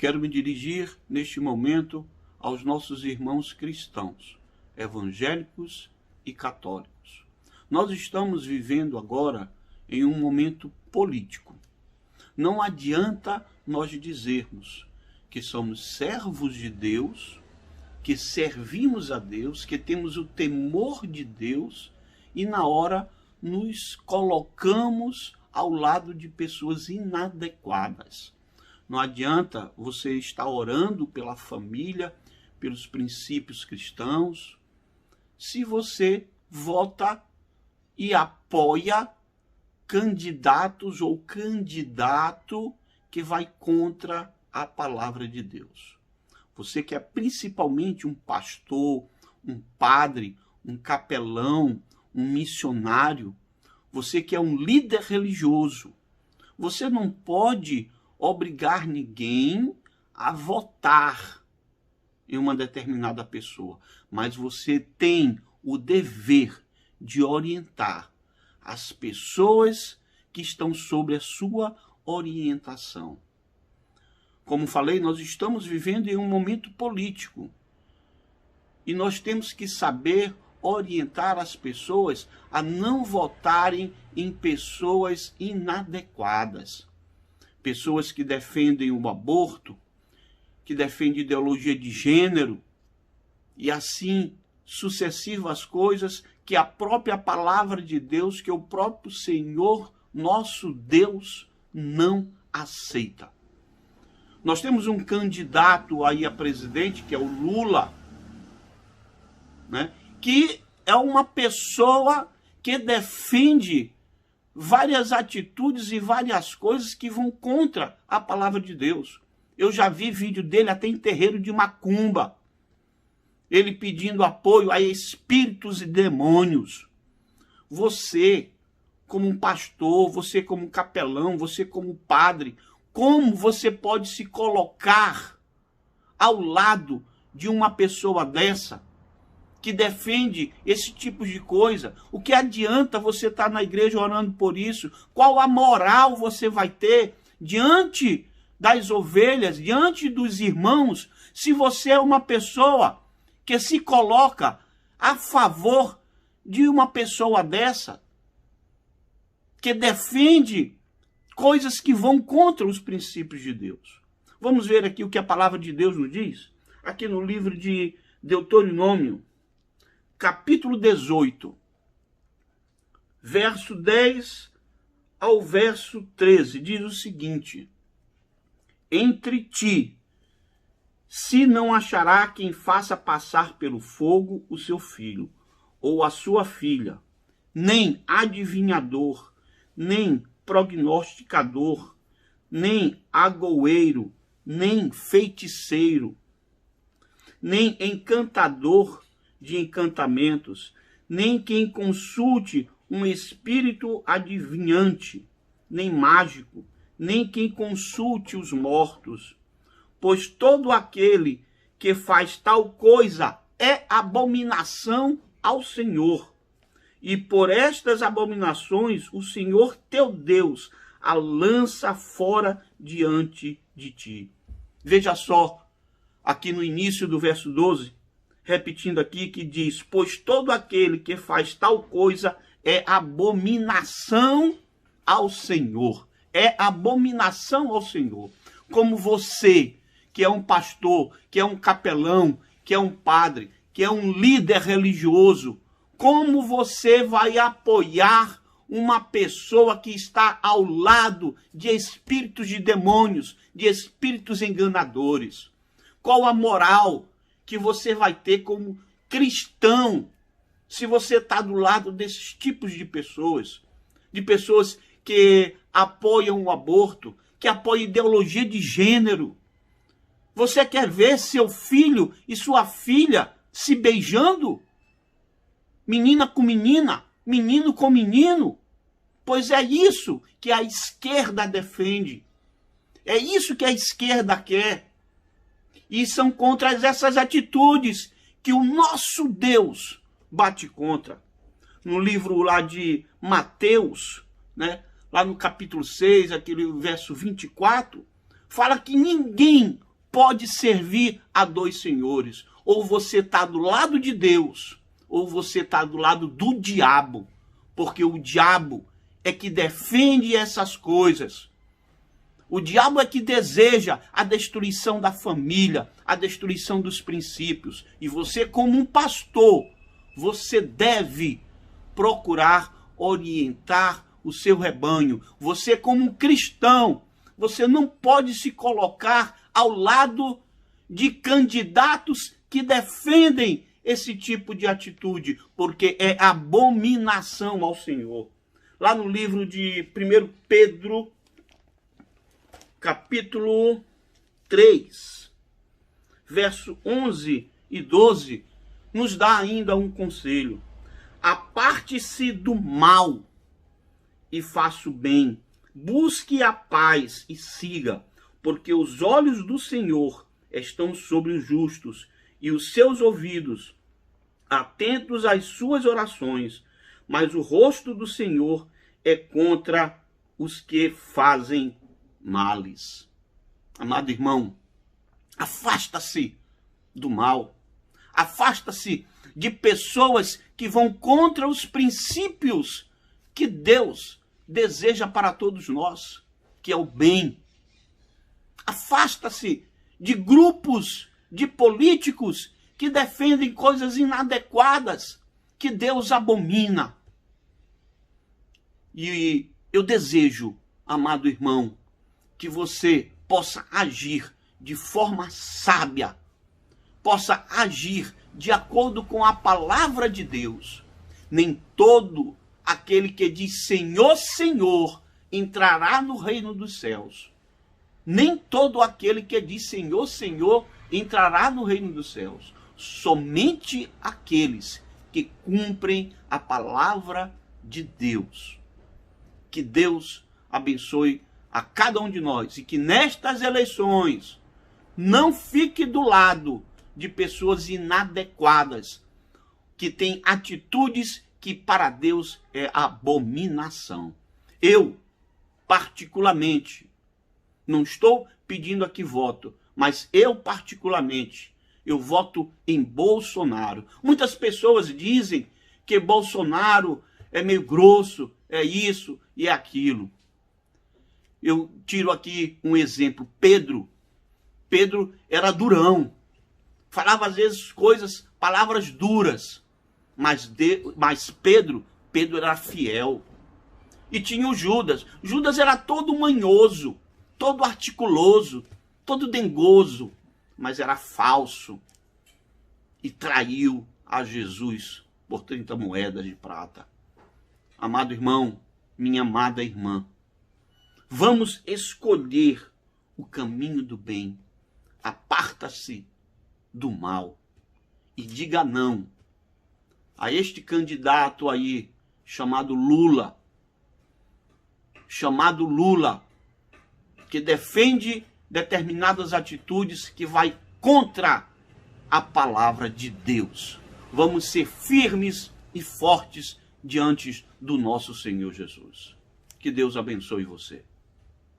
Quero me dirigir neste momento aos nossos irmãos cristãos, evangélicos e católicos. Nós estamos vivendo agora em um momento político. Não adianta nós dizermos que somos servos de Deus, que servimos a Deus, que temos o temor de Deus e na hora nos colocamos ao lado de pessoas inadequadas. Não adianta você estar orando pela família, pelos princípios cristãos, se você vota e apoia candidatos ou candidato que vai contra a palavra de Deus. Você que é principalmente um pastor, um padre, um capelão, um missionário, você que é um líder religioso, você não pode obrigar ninguém a votar em uma determinada pessoa, mas você tem o dever de orientar as pessoas que estão sob a sua orientação. Como falei, nós estamos vivendo em um momento político e nós temos que saber orientar as pessoas a não votarem em pessoas inadequadas. Pessoas que defendem o aborto, que defendem ideologia de gênero e assim sucessivas coisas que a própria palavra de Deus, que o próprio Senhor, nosso Deus, não aceita. Nós temos um candidato aí a presidente, que é o Lula, né? Que é uma pessoa que defende várias atitudes e várias coisas que vão contra a palavra de Deus. Eu já vi vídeo dele até em terreiro de macumba, ele pedindo apoio a espíritos e demônios. Você, como um pastor, você como um capelão, você como padre, como você pode se colocar ao lado de uma pessoa dessa, que defende esse tipo de coisa? O que adianta você estar na igreja orando por isso? Qual a moral você vai ter diante das ovelhas, diante dos irmãos, se você é uma pessoa que se coloca a favor de uma pessoa dessa, que defende coisas que vão contra os princípios de Deus? Vamos ver aqui o que a palavra de Deus nos diz, aqui no livro de Deuteronômio, capítulo 18, verso 10 ao verso 13, diz o seguinte: entre ti, se não achará quem faça passar pelo fogo o seu filho, ou a sua filha, nem adivinhador, nem prognosticador, nem agoeiro, nem feiticeiro, nem encantador de encantamentos, nem quem consulte um espírito adivinhante, nem mágico, nem quem consulte os mortos, pois todo aquele que faz tal coisa é abominação ao Senhor. E por estas abominações o Senhor teu Deus a lança fora diante de ti. Veja só, aqui no início do verso 12, repetindo aqui, que diz: pois todo aquele que faz tal coisa é abominação ao Senhor. É abominação ao Senhor. Como você, que é um pastor, que é um capelão, que é um padre, que é um líder religioso, como você vai apoiar uma pessoa que está ao lado de espíritos de demônios, de espíritos enganadores? Qual a moral que você vai ter como cristão se você está do lado desses tipos de pessoas que apoiam o aborto, que apoiam ideologia de gênero? Você quer ver seu filho e sua filha se beijando? Menina com menina, menino com menino? Pois é isso que a esquerda defende. É isso que a esquerda quer. E são contra essas atitudes que o nosso Deus bate contra. No livro lá de Mateus, lá no capítulo 6, aquele verso 24, fala que ninguém pode servir a dois senhores. Ou você está do lado de Deus, ou você está do lado do diabo. Porque o diabo é que defende essas coisas. O diabo é que deseja a destruição da família, a destruição dos princípios. E você, como um pastor, você deve procurar orientar o seu rebanho. Você, como um cristão, você não pode se colocar ao lado de candidatos que defendem esse tipo de atitude, porque é abominação ao Senhor. Lá no livro de 1 Pedro, capítulo 3, verso 11 e 12, nos dá ainda um conselho. Aparte-se do mal e faça o bem. Busque a paz e siga, porque os olhos do Senhor estão sobre os justos e os seus ouvidos atentos às suas orações, mas o rosto do Senhor é contra os que fazem males. Amado irmão, afasta-se do mal. Afasta-se de pessoas que vão contra os princípios que Deus deseja para todos nós, que é o bem. Afasta-se de grupos de políticos que defendem coisas inadequadas, que Deus abomina. E eu desejo, amado irmão, que você possa agir de forma sábia, possa agir de acordo com a palavra de Deus. Nem todo aquele que diz Senhor, Senhor, entrará no reino dos céus. Nem todo aquele que diz Senhor, Senhor, entrará no reino dos céus. Somente aqueles que cumprem a palavra de Deus. Que Deus abençoe a cada um de nós e que nestas eleições não fique do lado de pessoas inadequadas, que têm atitudes que para Deus é abominação. Eu, particularmente, não estou pedindo aqui voto, mas eu, particularmente, eu voto em Bolsonaro. Muitas pessoas dizem que Bolsonaro é meio grosso, é isso e é aquilo. Eu tiro aqui um exemplo. Pedro era durão. Falava às vezes palavras duras. Mas Pedro era fiel. E tinha o Judas. Judas era todo manhoso, todo articuloso, todo dengoso, mas era falso. E traiu a Jesus por 30 moedas de prata. Amado irmão, minha amada irmã, vamos escolher o caminho do bem. Aparta-se do mal e diga não a este candidato aí chamado Lula, que defende determinadas atitudes que vai contra a palavra de Deus. Vamos ser firmes e fortes diante do nosso Senhor Jesus. Que Deus abençoe você.